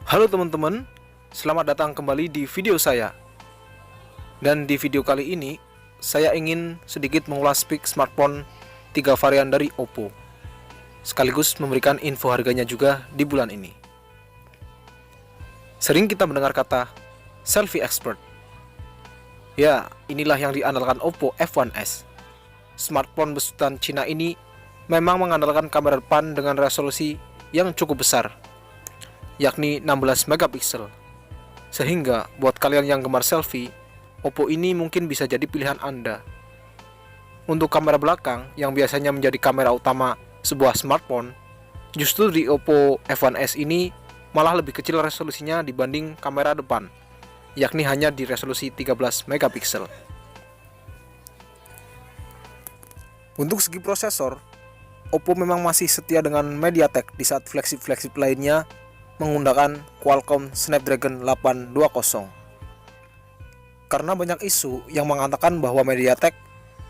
Halo teman-teman, selamat datang kembali di video saya. Dan di video kali ini, saya ingin sedikit mengulas spek smartphone 3 varian dari Oppo, sekaligus memberikan info harganya juga di bulan ini. Sering kita mendengar kata selfie expert. Ya, inilah yang diandalkan Oppo F1s. Smartphone besutan Cina ini memang mengandalkan kamera depan dengan resolusi yang cukup besar, yakni 16 megapiksel. Sehingga buat kalian yang gemar selfie, Oppo ini mungkin bisa jadi pilihan Anda. Untuk kamera belakang yang biasanya menjadi kamera utama sebuah smartphone, justru di Oppo F1s ini malah lebih kecil resolusinya dibanding kamera depan, yakni hanya di resolusi 13 megapiksel. Untuk segi prosesor, Oppo memang masih setia dengan MediaTek di saat flagship-flagship lainnya menggunakan Qualcomm Snapdragon 820. Karena banyak isu yang mengatakan bahwa MediaTek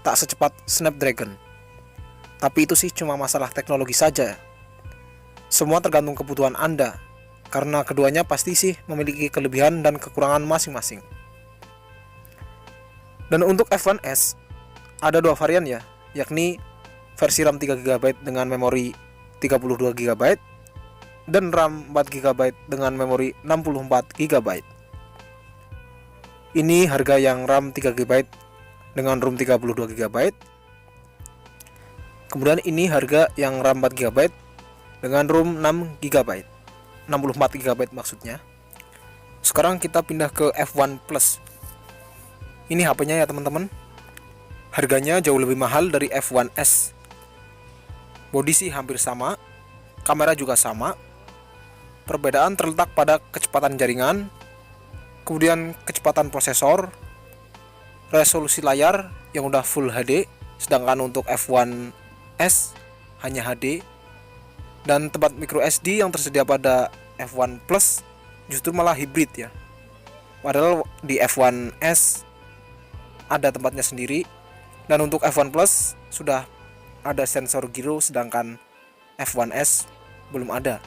tak secepat Snapdragon. Tapi itu sih cuma masalah teknologi saja. Semua tergantung kebutuhan Anda, karena keduanya pasti sih memiliki kelebihan dan kekurangan masing-masing. Dan untuk F1s ada dua varian ya, yakni versi RAM 3GB dengan memori 32GB dan RAM 4GB dengan memori 64GB. Ini harga yang RAM 3GB dengan ROM 32GB. Kemudian ini harga yang RAM 4GB dengan ROM 6GB. 64GB maksudnya. Sekarang kita pindah ke F1 Plus. Ini HP-nya ya teman-teman. Harganya jauh lebih mahal dari F1s. Bodi sih hampir sama, kamera juga sama. Perbedaan terletak pada kecepatan jaringan, kemudian kecepatan prosesor, resolusi layar yang udah Full HD, sedangkan untuk F1s hanya HD, dan tempat micro SD yang tersedia pada F1 Plus justru malah hibrid ya. Padahal di F1s ada tempatnya sendiri, dan untuk F1 Plus sudah ada sensor gyro, sedangkan F1s belum ada.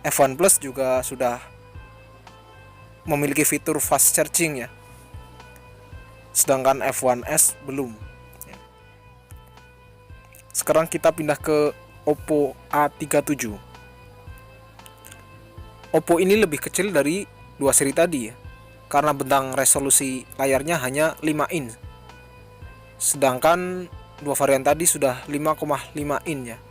F1 Plus juga sudah memiliki fitur fast charging ya, sedangkan F1s belum. Sekarang kita pindah ke Oppo A37. Oppo ini lebih kecil dari dua seri tadi ya, karena bentang resolusi layarnya hanya 5 in, sedangkan dua varian tadi sudah 5,5 in ya.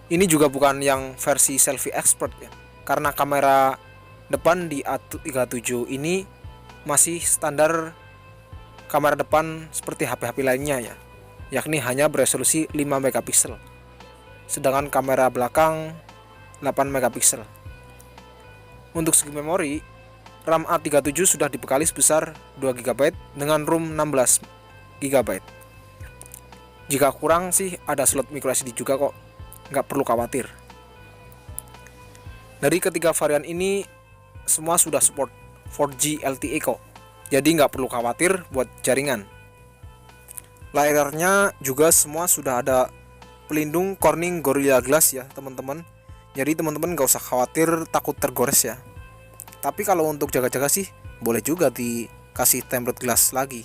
Ini juga bukan yang versi selfie expert ya, karena kamera depan di A37 ini masih standar kamera depan seperti HP-HP lainnya ya, yakni hanya beresolusi 5 megapiksel. Sedangkan kamera belakang 8 megapiksel. Untuk segi memori, RAM A37 sudah dibekali sebesar 2GB dengan ROM 16GB. Jika kurang sih ada slot microSD juga kok, nggak perlu khawatir. Dari ketiga varian ini semua sudah support 4G LTE kok, jadi nggak perlu khawatir buat jaringan. Layarnya juga semua sudah ada pelindung Corning Gorilla Glass ya teman-teman, jadi teman-teman nggak usah khawatir takut tergores ya. Tapi kalau untuk jaga-jaga sih boleh juga dikasih tempered glass lagi.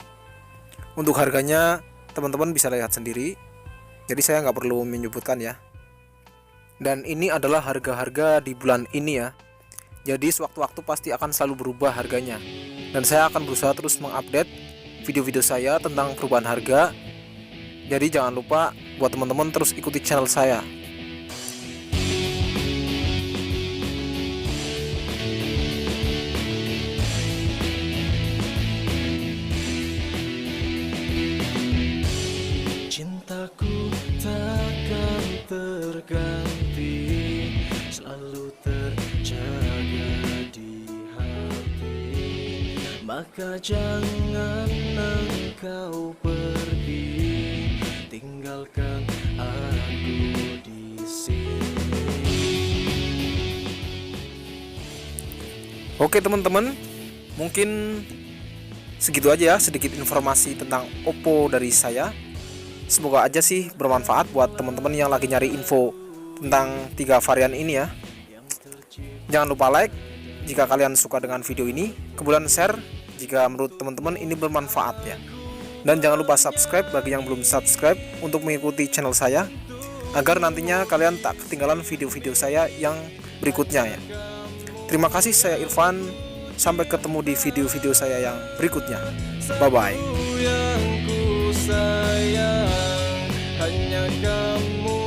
Untuk harganya teman-teman bisa lihat sendiri, jadi saya nggak perlu menyebutkan ya. Dan ini adalah harga-harga di bulan ini ya, jadi sewaktu-waktu pasti akan selalu berubah harganya. Dan saya akan berusaha terus mengupdate video-video saya tentang perubahan harga. Jadi jangan lupa buat teman-teman terus ikuti channel saya. Cintaku takkan terganti, selalu terjaga di hati. Maka jangan engkau pergi, tinggalkan aku di sini. Oke teman-teman, mungkin segitu aja ya sedikit informasi tentang Oppo dari saya. Semoga aja sih bermanfaat buat teman-teman yang lagi nyari info tentang 3 varian ini ya. Jangan lupa like jika kalian suka dengan video ini, kemudian share jika menurut teman-teman ini bermanfaat ya. Dan jangan lupa subscribe bagi yang belum subscribe untuk mengikuti channel saya, agar nantinya kalian tak ketinggalan video-video saya yang berikutnya ya. Terima kasih, saya Irfan. Sampai ketemu di video-video saya yang berikutnya. Bye-bye. Yang ku sayang hanya kamu.